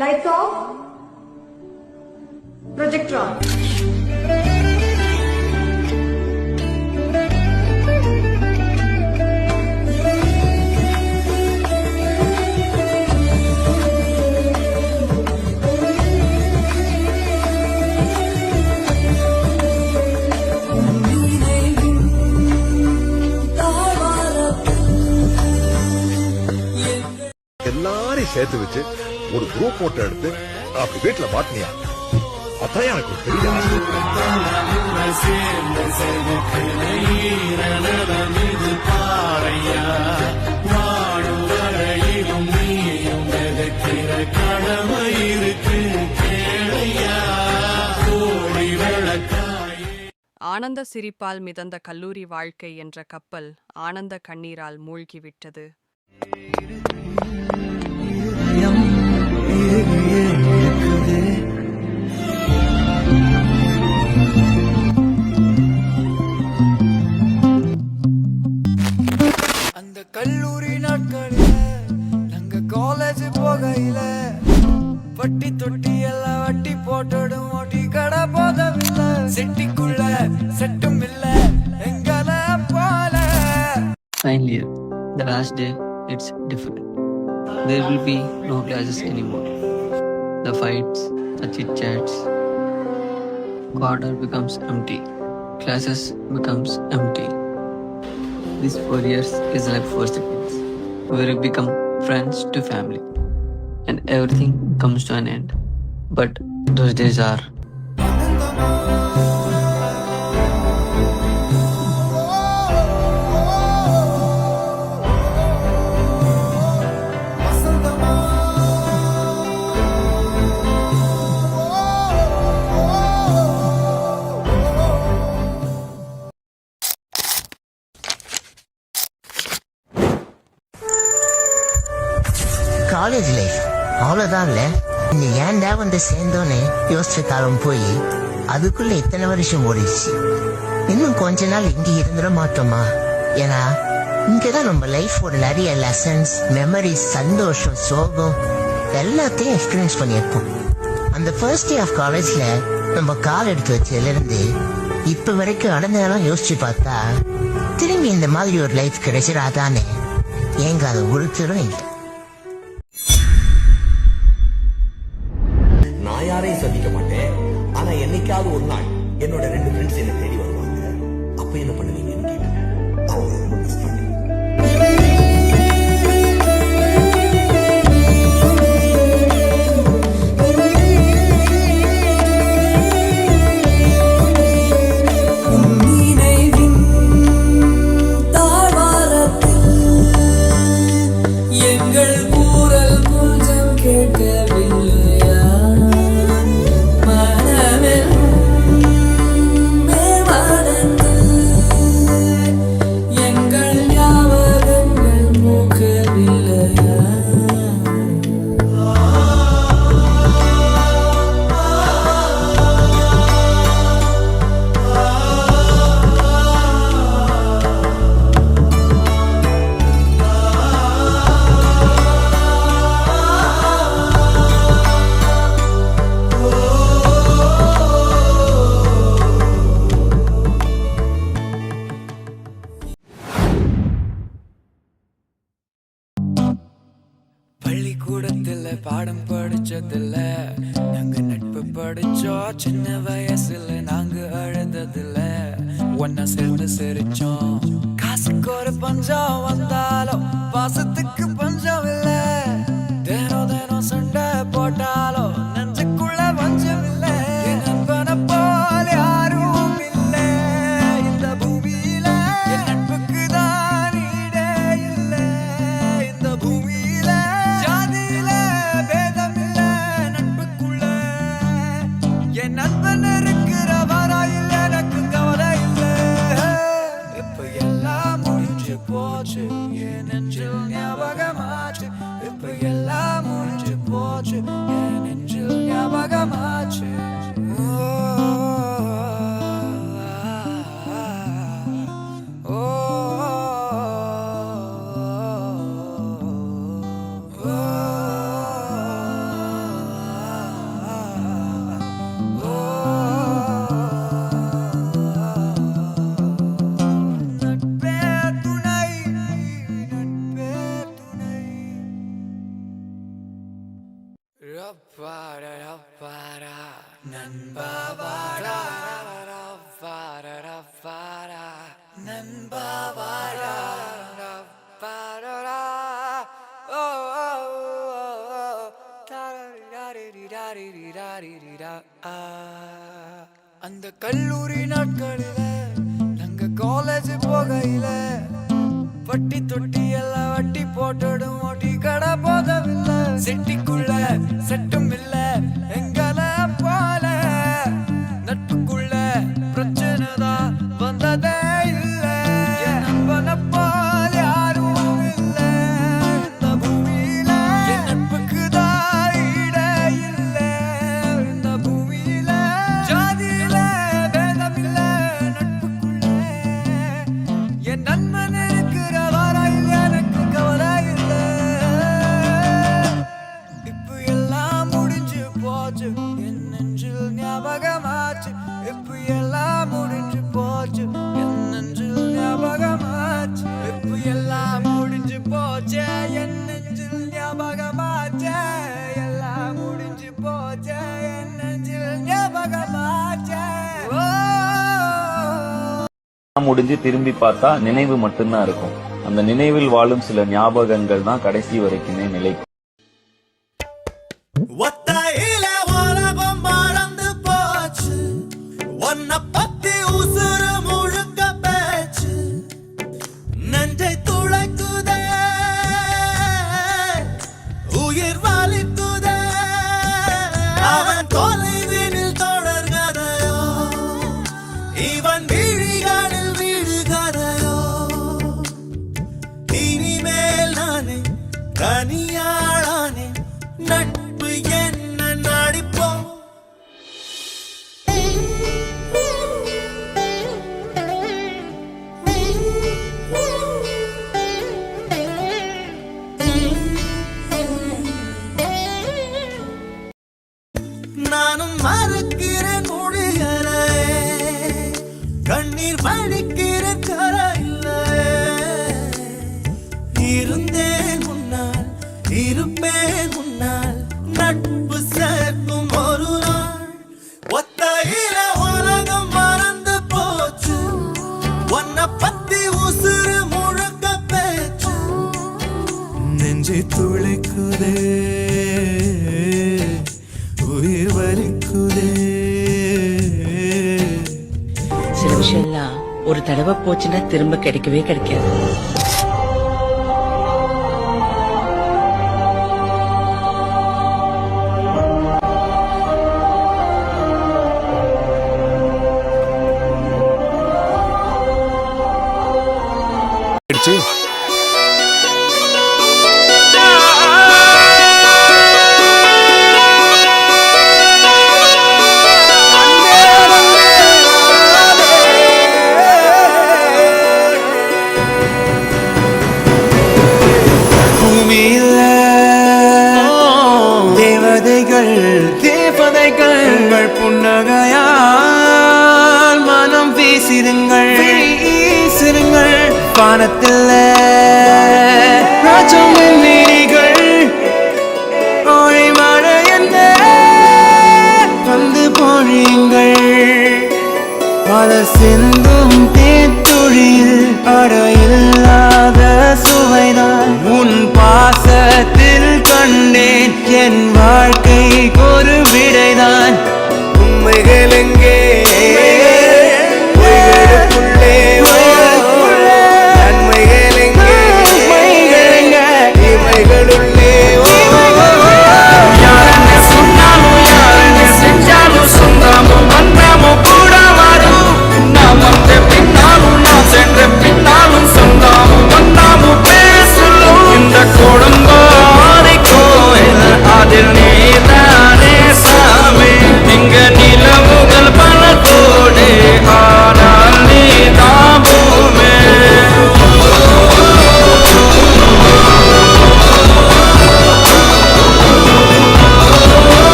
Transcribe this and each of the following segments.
Lights off. Projector on. எல்லாரையும் சேர்த்து வச்சு ஒரு குரூப் போட்டோ எடுத்து அப்படி வீட்டுல மாட்டினியா? அதான் எனக்கு பெரிய ஆனந்த சிரிப்பால் மிதந்த கல்லூரி வாழ்க்கை என்ற கப்பல் ஆனந்த கண்ணீரால் மூழ்கிவிட்டது. அந்த கல்லூரி நாட்களில நாங்க காலேஜ் போகையில வட்டி தொட்டி எல்லாம் வட்டி போட்டோடும் ஓட்டி கடை போதவில்ல செட்டிக்குள்ள செட்டும் இல்ல எங்கள போல. Finally, the last day, it's different. There will be no classes anymore. The fights, the chit-chats, quarter becomes empty. Classes becomes empty. These 4 years is like 4 seconds, where we become friends to family, and everything comes to an end. But those days are college life அவ்வளோதான்ல. இந்த ஏன்டா வந்து சேர்ந்தோன்னு யோசிச்ச காலம் போய் அதுக்குள்ள இத்தனை வருஷம் ஓடிடுச்சு. இன்னும் கொஞ்ச நாள் இங்கே இருந்துட மாட்டோமா? ஏன்னா இங்கதான் நம்ம லைஃபோட நிறைய லெசன்ஸ், மெமரிஸ், சந்தோஷம், சோகம் எல்லாத்தையும் எக்ஸ்பீரியன்ஸ் பண்ணியிருப்போம். அந்த ஃபர்ஸ்ட் டே ஆஃப் காலேஜ்ல நம்ம கால் எடுத்து வச்சதுல இருந்து இப்ப வரைக்கும் நடந்ததெல்லாம் யோசிச்சு பார்த்தா திரும்பி இந்த மாதிரி ஒரு லைஃப் கிடைச்சிடாதானே ஏங்க அதை ஒருத்தரும் இல்லை. நான் யாரையும் சந்திக்க மாட்டேன். ஆனா என்னைக்காவது ஒரு நாள் என்னோட 2 ஃப்ரெண்ட்ஸ் என்ன தேடி வருவாங்க. அப்ப என்ன பண்ணுவீங்கன்னு கேட்டேன். அவங்க ரொம்ப மிஸ் பண்ணி பள்ளிக்கூடத்துல பாடம் படிச்சதில்ல, நாங்க நட்பு படிச்சோம். சின்ன வயசுல நாங்க அழுததில்ல, ஒன்னா சேர்ந்து சிரிச்சோம். காசுக்கு ஒரு பஞ்சம் வந்தாலும் பாசத்துக்கு பஞ்சம் இல்ல. தினம் தினம் சண்டை போட்டாலும் நெஞ்சுக்குள்ள பஞ்சம் இல்ல. என் நண்பனை போல யாரும் இல்ல இந்த பூமியில. என் நட்புக்கு தான் ஈடே இல்ல இந்த பூமியில. ஜாதியில பேதம் இல்ல நட்புக்குள்ள. என் நண்பன் இருக்கிற வரையில் எனக்கு கவலை இல்ல. இப்ப எல்லாம் முடிஞ்சு போச்சு, என் நெஞ்சில் ஞாபகமாச்சு. இப்ப எல்லாம் முடிஞ்சு போச்சு, என் நெஞ்சில் ஞாபகமாச்சு. அந்த கல்லூரி நாட்களில நாங்க காலேஜ் போகையில வட்டி தொட்டி எல்லாம் வட்டி போட்டடும் ஓட்டி கடை போதவில்லை செட்டிக்குள்ள செட்டும் இல்ல எங்கள போல நட்புக்குள்ள பிரச்சனை தான் வந்ததே இல்ல என் நண்பனை போல யாரும் இல்ல இந்த பூமியில என் நட்புக்கு தான் ஈடே இல்ல இந்த பூமியில ஜாதியில பேதமில்ல நட்புக்குள்ள என் நண்பன் இருக்கிற வரையில் எனக்கு கவலை இல்ல இப்ப எல்லாம் முடிஞ்சு போச்சு என் நெஞ்சில் ஞாபகமாச்சு இப்ப எல்லாம் முடிஞ்சு போச்சு என் நெஞ்சில் ஞாபகமாச்சு இப்ப எல்லாம் முடிஞ்சு போச்சு என் நெஞ்சில் ஞாபகமாச்சு எல்லாம் முடிஞ்சு போச்சு என் நெஞ்சில் ஞாபகமாச்சு முடிஞ்சு திரும்பி பார்த்தா நினைவு மட்டும்தான் இருக்கும். அந்த நினைவில் வாழும் சில ஞாபகங்கள் தான் கடைசி வரைக்குமே நிலைக்கும். ஒத்தையில உலகம் மறந்து போச்சு உன்னை பத்தி உசுறு முழுக்க பேச்சு நெஞ்சை துளைக்குதே உயிர் வலிக்குதே அவன் தொலைவினில் தொடர்கதையோ இவன் விழிகளில் விடுகதையோ இனிமேல் நானே தனியாளானே நட்பு என்ன நடிப்போம் நானும் மறக்கிறேன் மொழிகளே கண்ணீர் வடிக்கிறேன் கரையிலே இருந்தேன் முன்னால் இருப்பேன் முன்னால் நட்பு சேர்க்கும் ஒரு நாள் ஒத்தையில உலகம் மறந்து போச்சு உன்னை பத்தி உசுறு முழுக்க பேச்சு நெஞ்சை துளைக்குதே உயிர் வலிக்குதே சில விஷயம்லாம் ஒரு தடவை போச்சுன்னா திரும்ப கிடைக்கவே கிடைக்காது. பூமியில தேவதைகள் தேவதைகள் உங்கள் புன்னகையால் மனம் வீசிடுங்கள் வீசிடுங்கள் வானத்தில் ராஜமின் நீரிகள் ஓழி மழை என்ன வந்து பொழியுங்கள் பல சிந்தும் தேத்துழியில் அடையில்லாத சுவைதான் உன் பாசத்தில் கண்டேன் என் வாழ்க்கைக்கு ஒரு விடைதான் உண்மைகள் எங்கே பொய்களுக்குள்ளே நன்மைகள் எங்கே இமைகளுள்ளே யாரென்ன சொன்னாலும் யாரென்ன செஞ்சாலும் சொந்தமும் பந்தமும் கூட வரும் நாம் வந்த பின்னாலும் நாம் சென்ற பின்னாலும் சொந்தமும் பந்தமும் பேசலும் இந்த குடும்பம் கோயில் அதில்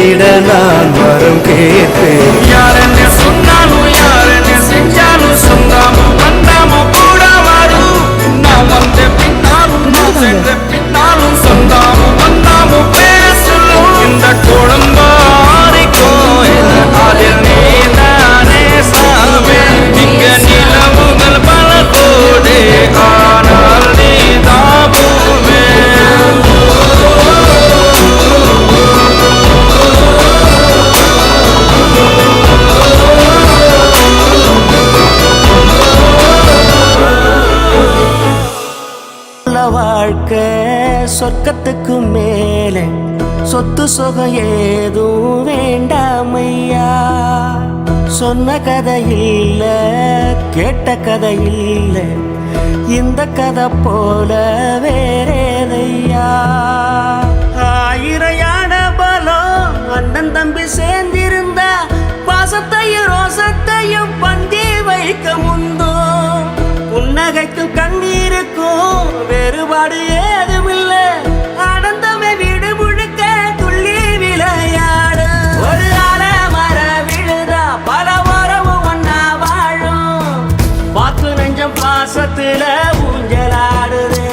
வாழ்ந்திட நான் வரம் கேட்பேன். யார் என்ன சொன்னாலும் யார் என்ன செஞ்சாலும் சொந்தாமோ வந்தாமோ கூட வரும். நான் வந்த பின்னாலும் நான் சென்ற பின்னாலும் சொந்தாமோ வந்தாமோ பேசலும். இந்த குழம்பாரிக்கோ அதில் நீதானே சாமே. இங்க நிலவுகள் பல கோடே ஆனால் நீதாபூமே. வாழ்க்கை சொர்க்கத்துக்கு மேலே சொத்து சொகம் ஏதும் வேண்டாமையா. சொன்ன கதை இல்ல கேட்ட கதை இல்ல இந்த கதை போல வேறேதையா. ஆயிரையான பலம் அண்ணன் தம்பி சேர்ந்திருந்தா பாசத்தையும் ரோசத்தையும் பந்தி வைக்க முந்தோ. புன்னகைக்கும் கண்ணீருக்கும் வேறுபாடு ஏதுமில்ல. ஆனந்தமே வீடு முழுக்க துள்ளி விளையாடு. ஒரு மர விழுதா பல உறவும் ஒன்னா வாழும். வாக்கு நெஞ்சம் பாசத்துல ஊஞ்சலாடுது.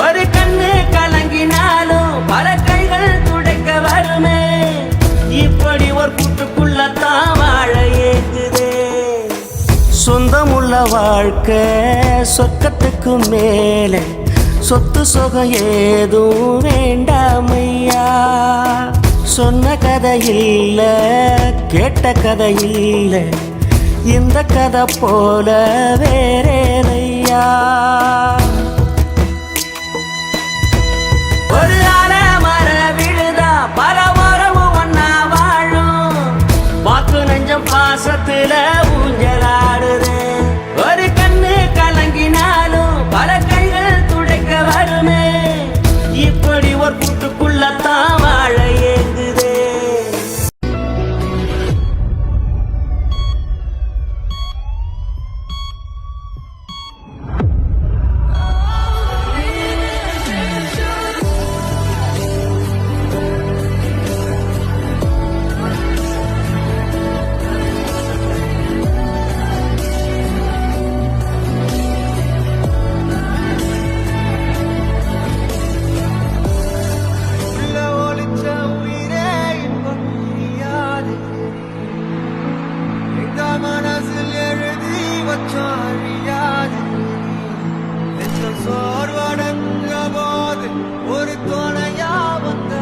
ஒரு கண்ணு கலங்கினாலும் பல கைகள் துடைக்க வருமே. இப்படி ஒரு கூட்டுக்குள்ளத்தான் வாழ ஏக்குதே. சொந்தமுள்ள வாழ்க்கை சொர்க்கத்துக்கு மேலே சொத்து சொகம் ஏதும் வேண்டாமையா. சொன்ன கதை இல்ல கேட்ட கதை இல்ல இந்த கதை போல வேறேதையா. ஒரு மர விழுதா பல உறவும் ஒன்னா வாழும். வாக்கு நெஞ்சம் பாசத்துல ஊஞ்சலாடுது. ஒரு கண்ணு கலங்கினாலும் பல கைகள் துடைக்க வருமே. இப்படி ஒரு கூட்டுக்குள்ளத்தான் வாழ ஏங்குதே. ஒரு துணையா வந்த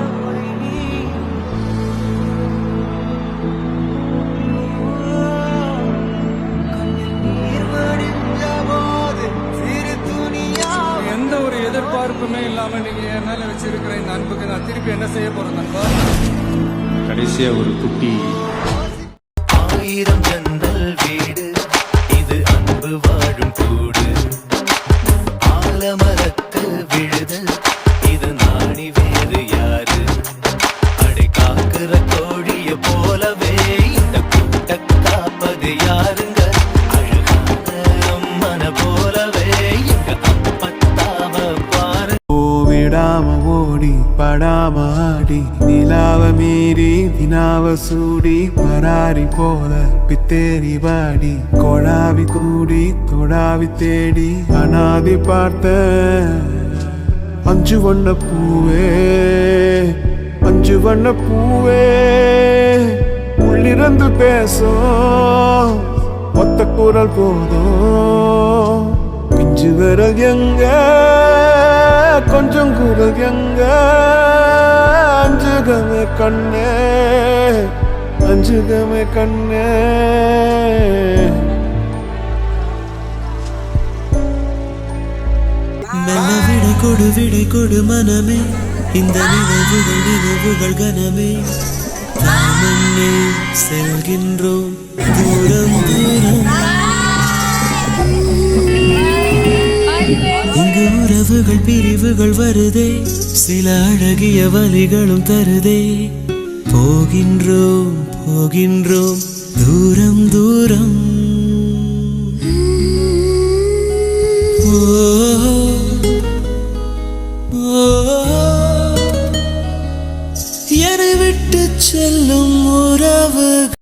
நீ நீர் வடிஞ்ச போது சிறு துணியா. எந்த ஒரு எதிர்பார்ப்புமே இல்லாம நீங்க என் மேல வச்சிருக்கிற இந்த அன்புக்கு நான் திருப்பி என்ன செய்ய போறேன் நண்பா? கடைசியா ஒரு குட்டி 1000 ஜன்னல் வீடு இது அன்பு வாழும் கூடு. ஆலமரத்து விழுது இது நாடி வேறு யாரு. அடை காக்குற கோழிய போலவே இந்த கூட்ட காப்பது யாருங்க. அழகான அம்மன போலவே எங்க அப்பத்தாவ பாரு. விடாம ஓடி படாம ஆடி நிலாவ மீறி வினாவ சூடி பராரி போல பித்தேரி வாடி கொழாவி கூடி தொடாவி தேடி அனாதி பார்த்த 5 வண்ண பூவே 5 வண்ண பூவே உள்ளிருந்து பேசும் ஒத்த குரல் போதும். பிஞ்சு விரல் எங்க கொஞ்சம் குரல் எங்க அஞ்சுகமே கண்ணே அஞ்சுகமே கண்ணே. மெல்ல விடை கொடு மனமே. இந்த நினைவுகள் கனமே. நாமன்னே செல்கின்றோம் தூரம் தூரம். இங்கு உறவுகள் பிரிவுகள் வருதே. சில அழகிய வலிகளும் தருதே. போகின்றோம் தூரம் தூரம்.